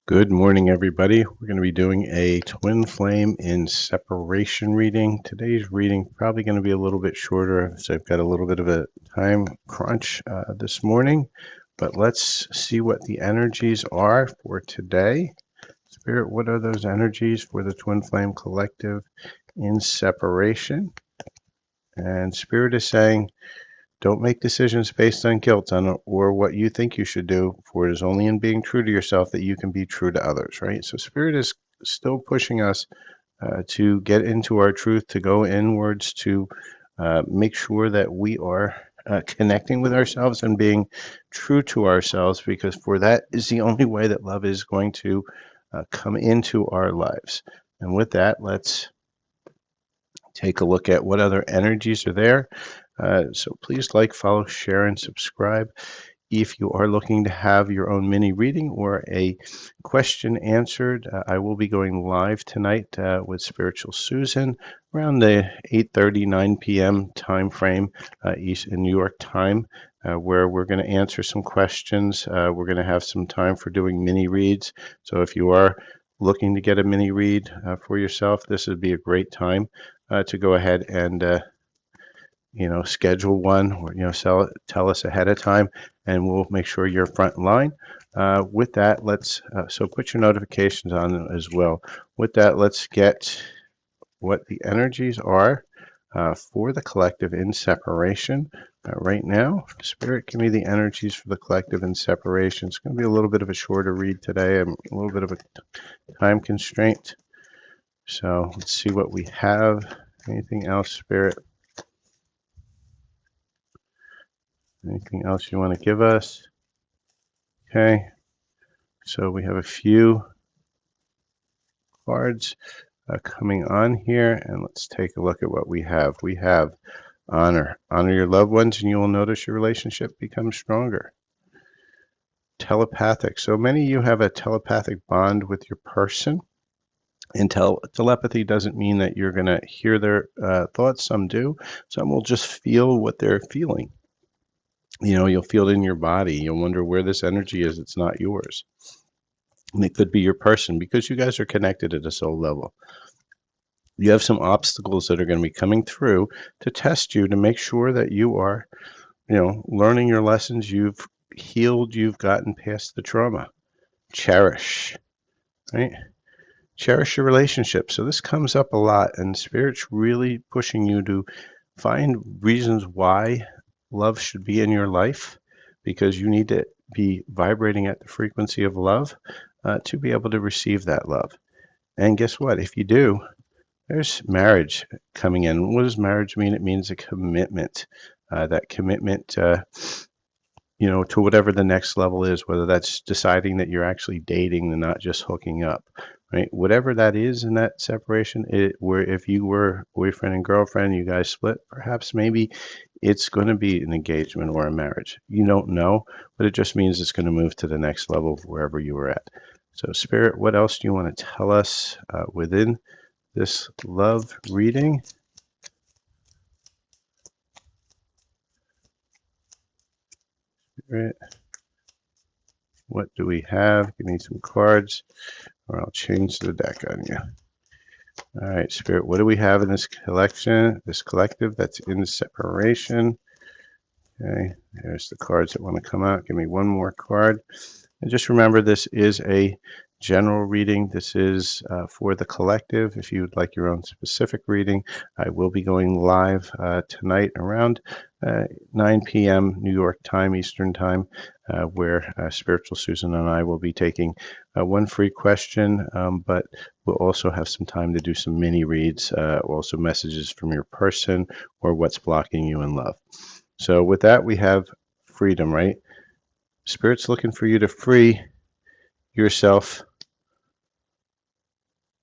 Good morning, everybody. We're going to be doing a twin flame in separation reading. Today's reading probably going to be a little bit shorter, so I've got a little bit of a time crunch this morning. But let's see what the energies are for today. Spirit, what are those energies for the twin flame collective in separation? And Spirit is saying, don't make decisions based on guilt or what you think you should do, for it is only in being true to yourself that you can be true to others, right? So Spirit is still pushing us to get into our truth, to go inwards, to make sure that we are connecting with ourselves and being true to ourselves, because for that is the only way that love is going to come into our lives. And with that, let's take a look at what other energies are there. So please like, follow, share, and subscribe. If you are looking to have your own mini reading or a question answered, I will be going live tonight with Spiritual Susan around the 8:30, 9 p.m. time frame East in New York time, where we're going to answer some questions. We're going to have some time for doing mini reads. So if you are looking to get a mini read for yourself, this would be a great time to go ahead and schedule one, or tell us ahead of time, and we'll make sure you're front in line. With that, let's so put your notifications on as well. With that, let's get what the energies are for the collective in separation. Right now, Spirit, give me the energies for the collective in separation. It's going to be a little bit of a shorter read today. I'm a little bit of a time constraint. So let's see what we have. Anything else, Spirit? Anything else you want to give us? Okay, so we have a few cards coming on here, and let's take a look at what we have. We have honor. Honor your loved ones, and you will notice your relationship becomes stronger. Telepathic. So many of you have a telepathic bond with your person. And telepathy doesn't mean that you're going to hear their thoughts. Some do. Some will just feel what they're feeling. You'll feel it in your body. You'll wonder where this energy is. It's not yours. And it could be your person, because you guys are connected at a soul level. You have some obstacles that are going to be coming through to test you, to make sure that you are, learning your lessons. You've healed. You've gotten past the trauma. Cherish, right? Cherish your relationship. So this comes up a lot, and Spirit's really pushing you to find reasons why love should be in your life, because you need to be vibrating at the frequency of love to be able to receive that love. And guess what? If you do, there's marriage coming in. What does marriage mean? It means a commitment. That commitment, to whatever the next level is, whether that's deciding that you're actually dating and not just hooking up, right? Whatever that is in that separation, where if you were boyfriend and girlfriend, you guys split, perhaps maybe it's going to be an engagement or a marriage. You don't know, but it just means it's going to move to the next level of wherever you were at. So Spirit, what else do you want to tell us within this love reading? Spirit, what do we have? Give me some cards, or I'll change the deck on you. All right, Spirit, what do we have in this collection, this collective that's in separation? Okay, there's the cards that want to come out. Give me one more card. And just remember, this is a general reading. This is for the collective. If you would like your own specific reading, I will be going live tonight around 9 p.m. New York time, Eastern time, where Spiritual Susan and I will be taking one free question, but we'll also have some time to do some mini reads, also messages from your person or what's blocking you in love. So with that, we have freedom, right? Spirit's looking for you to free yourself,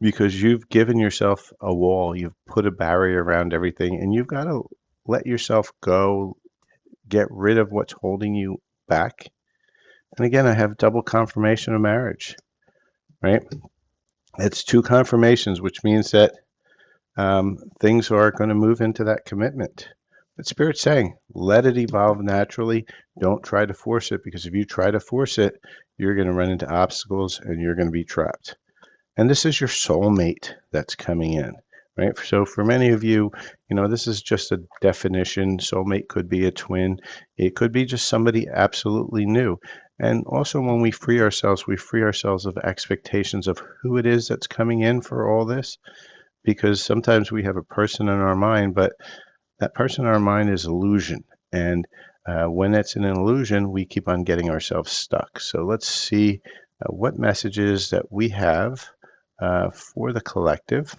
because you've given yourself a wall. You've put a barrier around everything, and you've got to let yourself go, get rid of what's holding you back. And again, I have double confirmation of marriage, right? It's two confirmations, which means that things are going to move into that commitment. But Spirit's saying, let it evolve naturally. Don't try to force it, because if you try to force it, you're going to run into obstacles and you're going to be trapped. And this is your soulmate that's coming in, right? So for many of you, this is just a definition. Soulmate could be a twin. It could be just somebody absolutely new. And also when we free ourselves of expectations of who it is that's coming in for all this, because sometimes we have a person in our mind, but that person in our mind is illusion. And when it's an illusion, we keep on getting ourselves stuck. So let's see what messages that we have for the collective.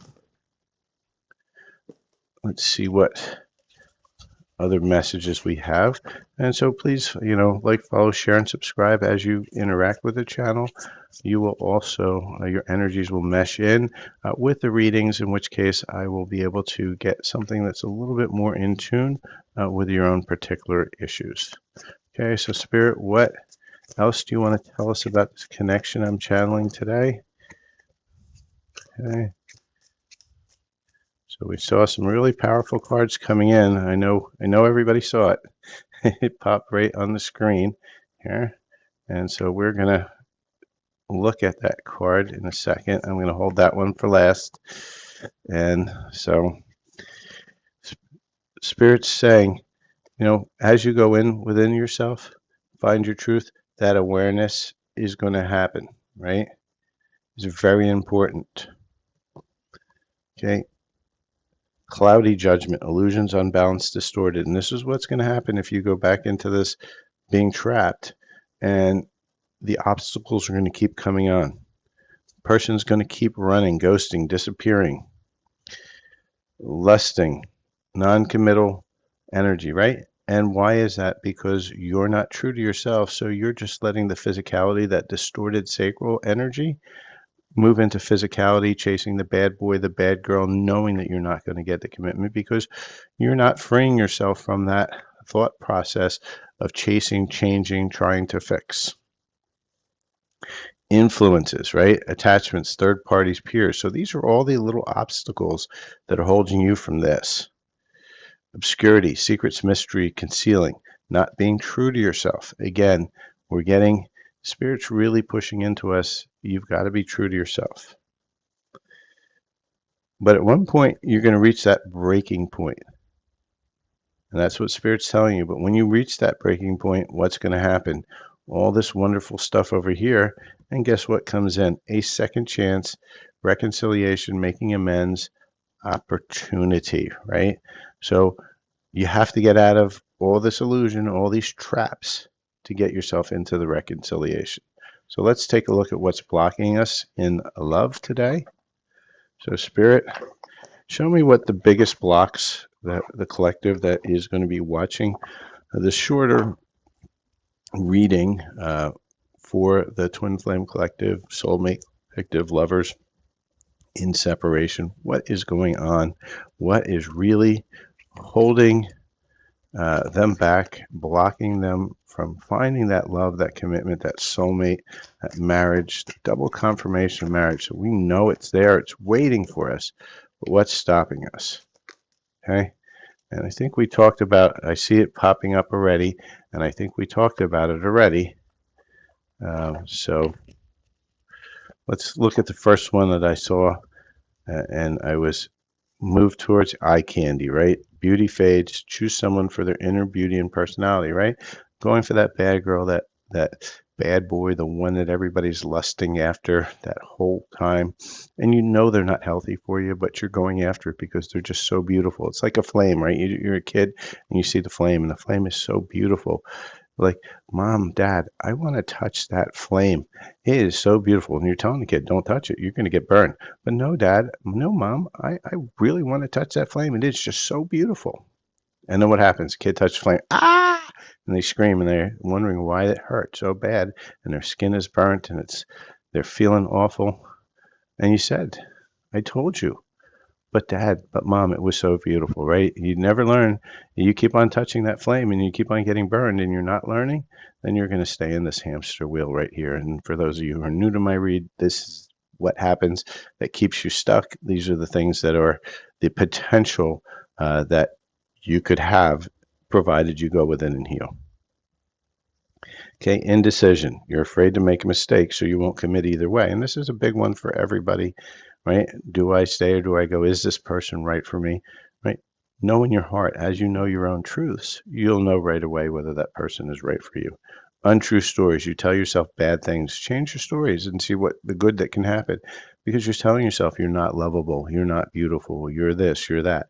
Let's see what other messages we have. And so please, like, follow, share, and subscribe as you interact with the channel. You will also, your energies will mesh in with the readings, in which case I will be able to get something that's a little bit more in tune with your own particular issues. Okay, so Spirit, what else do you want to tell us about this connection I'm channeling today? Okay. So we saw some really powerful cards coming in. I know everybody saw it. It popped right on the screen here. And so we're going to look at that card in a second. I'm going to hold that one for last. And so Spirit's saying, as you go in within yourself, find your truth, that awareness is going to happen, right? It's very important. Okay. Cloudy judgment, illusions, unbalanced, distorted. And this is what's going to happen if you go back into this being trapped, and the obstacles are going to keep coming on. Person's going to keep running, ghosting, disappearing, lusting, non-committal energy, right? And why is that? Because you're not true to yourself. So you're just letting the physicality, that distorted sacral energy, move into physicality, chasing the bad boy, the bad girl, knowing that you're not going to get the commitment because you're not freeing yourself from that thought process of chasing, changing, trying to fix. Influences, right? Attachments, third parties, peers. So these are all the little obstacles that are holding you from this. Obscurity, secrets, mystery, concealing, not being true to yourself. Again, we're getting Spirit's really pushing into us. You've got to be true to yourself. But at one point, you're going to reach that breaking point. And that's what Spirit's telling you. But when you reach that breaking point, what's going to happen? All this wonderful stuff over here. And guess what comes in? A second chance, reconciliation, making amends, opportunity, right? So you have to get out of all this illusion, all these traps to get yourself into the reconciliation. So let's take a look at what's blocking us in love today. So Spirit, show me what the biggest blocks that the collective that is going to be watching the shorter reading for the Twin Flame Collective, Soulmate Collective, Lovers in Separation. What is going on? What is really holding them back, blocking them from finding that love, that commitment, that soulmate, that marriage, the double confirmation of marriage? So we know it's there, it's waiting for us, but what's stopping us? Okay. And I think we talked about, I see it popping up already, and I think we talked about it already. So let's look at the first one that I saw, and I was moved towards eye candy, right? Beauty fades, choose someone for their inner beauty and personality, right? Going for that bad girl, that bad boy, the one that everybody's lusting after that whole time. And they're not healthy for you, but you're going after it because they're just so beautiful. It's like a flame, right? You're a kid and you see the flame, and the flame is so beautiful. Like, Mom, Dad, I want to touch that flame. It is so beautiful. And you're telling the kid, don't touch it. You're going to get burned. But no, Dad, no, Mom, I really want to touch that flame. It is just so beautiful. And then what happens? Kid touches flame. Ah! And they scream, and they're wondering why it hurt so bad. And their skin is burnt, and they're feeling awful. And you said, I told you. But Dad, but Mom, it was so beautiful, right? You never learn. You keep on touching that flame and you keep on getting burned and you're not learning, then you're going to stay in this hamster wheel right here. And for those of you who are new to my read, this is what happens that keeps you stuck. These are the things that are the potential that you could have, provided you go within and heal. Okay, indecision. You're afraid to make a mistake, so you won't commit either way. And this is a big one for everybody, right? Do I stay or do I go? Is this person right for me? Right? Know in your heart, as you know your own truths, you'll know right away whether that person is right for you. Untrue stories. You tell yourself bad things. Change your stories and see what the good that can happen, because you're telling yourself you're not lovable, you're not beautiful, you're this, you're that.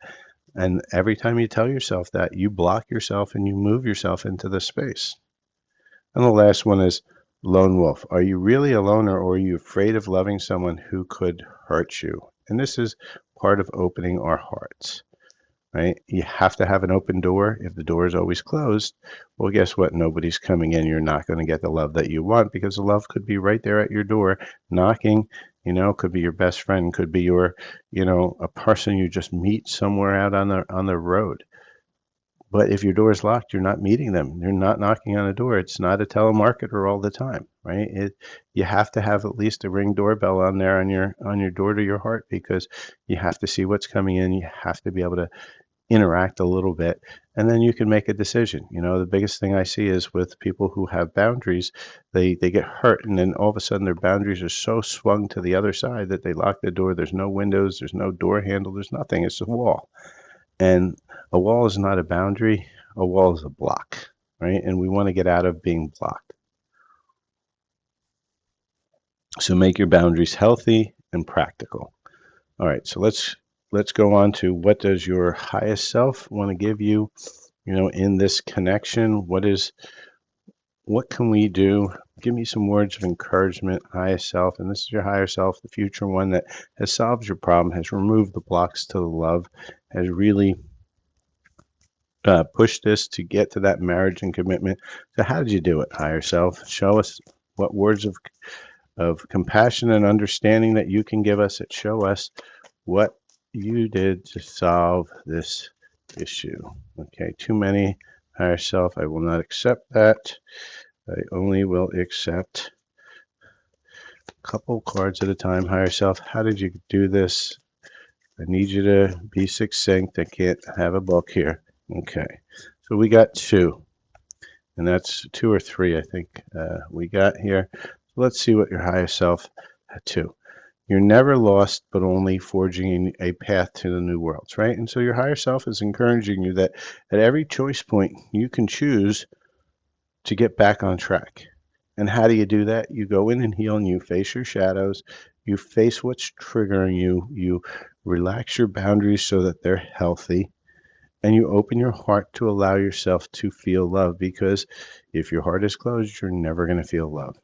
And every time you tell yourself that, you block yourself and you move yourself into the space. And the last one is lone wolf. Are you really a loner, or are you afraid of loving someone who could hurt you? And this is part of opening our hearts, right? You have to have an open door. If the door is always closed, well, guess what? Nobody's coming in. You're not going to get the love that you want, because the love could be right there at your door knocking. Could be your best friend, could be your, a person you just meet somewhere out on the road. But if your door is locked, you're not meeting them. You're not knocking on a door. It's not a telemarketer all the time, right? You have to have at least a Ring doorbell on there on your door to your heart, because you have to see what's coming in. You have to be able to interact a little bit, and then you can make a decision. The biggest thing I see is with people who have boundaries, they get hurt, and then all of a sudden their boundaries are so swung to the other side that they lock the door. There's no windows, there's no door handle, there's nothing. It's a wall. And a wall is not a boundary, a wall is a block, right? And we want to get out of being blocked. So make your boundaries healthy and practical. All right, so let's go on to, what does your highest self want to give you, in this connection? What can we do? Give me some words of encouragement, highest self. And this is your higher self, the future one that has solved your problem, has removed the blocks to the love, has really push this to get to that marriage and commitment. So how did you do it, higher self? Show us what words of compassion and understanding that you can give us, that show us what you did to solve this issue. Okay, too many, higher self. I will not accept that. I only will accept a couple cards at a time. Higher self, how did you do this? I need you to be succinct. I can't have a book here. Okay, so we got two, and that's two or three, I think, we got here. So let's see what your higher self had. Two. You're never lost, but only forging a path to the new worlds, right? And so your higher self is encouraging you that at every choice point, you can choose to get back on track. And how do you do that? You go in and heal, and you face your shadows. You face what's triggering you. You relax your boundaries so that they're healthy, and you open your heart to allow yourself to feel love, because if your heart is closed, you're never going to feel love.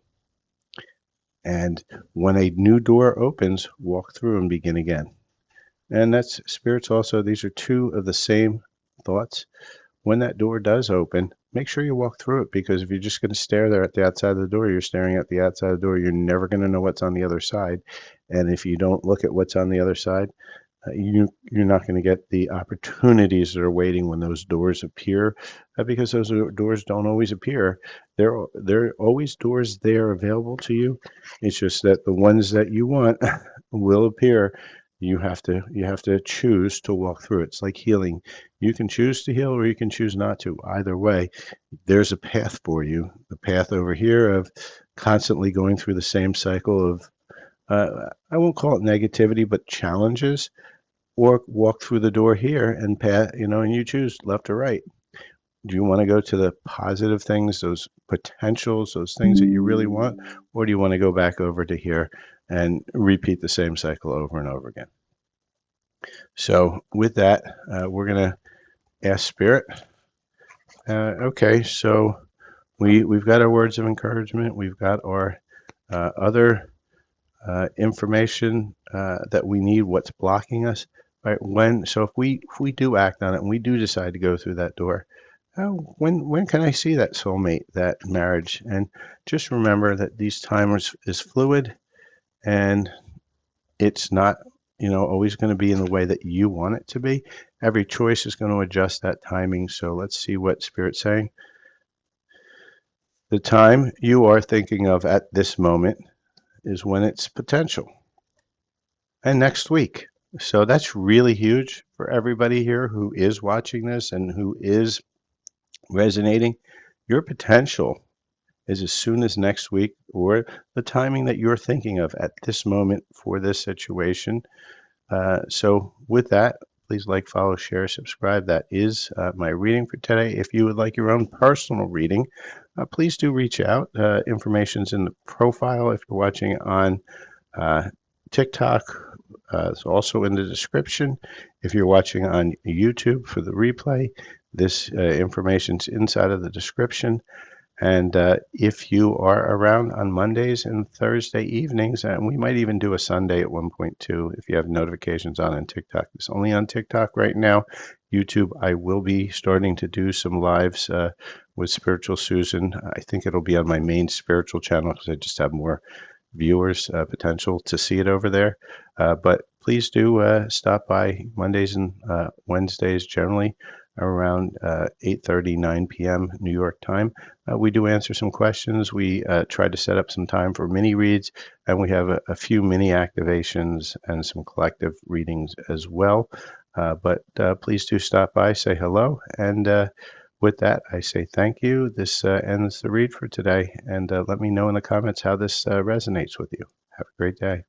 And when a new door opens, walk through and begin again. And that's spirits also. These are two of the same thoughts. When that door does open, make sure you walk through it, because if you're just going to stare there at the outside of the door, you're staring at the outside of the door. You're never going to know what's on the other side. And if you don't look at what's on the other side, you're not going to get the opportunities that are waiting when those doors appear, because those doors don't always appear. There are always doors there available to you. It's just that the ones that you want will appear. You have to choose to walk through it. It's like healing. You can choose to heal, or you can choose not to. Either way, there's a path for you. The path over here of constantly going through the same cycle of, I won't call it negativity, but challenges, or walk through the door here and and you choose left or right. Do you want to go to the positive things, those potentials, those things that you really want, or do you want to go back over to here and repeat the same cycle over and over again? So with that, we're going to ask Spirit. Okay, so we've got our words of encouragement. We've got our other information that we need, what's blocking us, right? So if we do act on it and we do decide to go through that door, when can I see that soulmate, that marriage? And just remember that these times is fluid, and it's not always going to be in the way that you want it to be. Every choice is going to adjust that timing. So let's see what Spirit's saying. The time you are thinking of at this moment is when it's potential. And next week, So that's really huge for everybody here who is watching this and who is resonating. Your potential is as soon as next week or the timing that you're thinking of at this moment for this situation. So with that, please like, follow, share, subscribe. That is my reading for today. If you would like your own personal reading, please do reach out. Information's in the profile if you're watching on uh, TikTok. It's also in the description. If you're watching on YouTube for the replay, this information's inside of the description. And if you are around on Mondays and Thursday evenings, and we might even do a Sunday at one point too, if you have notifications on TikTok. It's only on TikTok right now. YouTube, I will be starting to do some lives with Spiritual Susan. I think it'll be on my main spiritual channel because I just have more viewers potential to see it over there. But please do stop by Mondays and Wednesdays generally around 8:30, 9 p.m. New York time. We do answer some questions. We try to set up some time for mini reads, and we have a few mini activations and some collective readings as well. But please do stop by, say hello, and with that, I say thank you. This ends the read for today, and let me know in the comments how this resonates with you. Have a great day.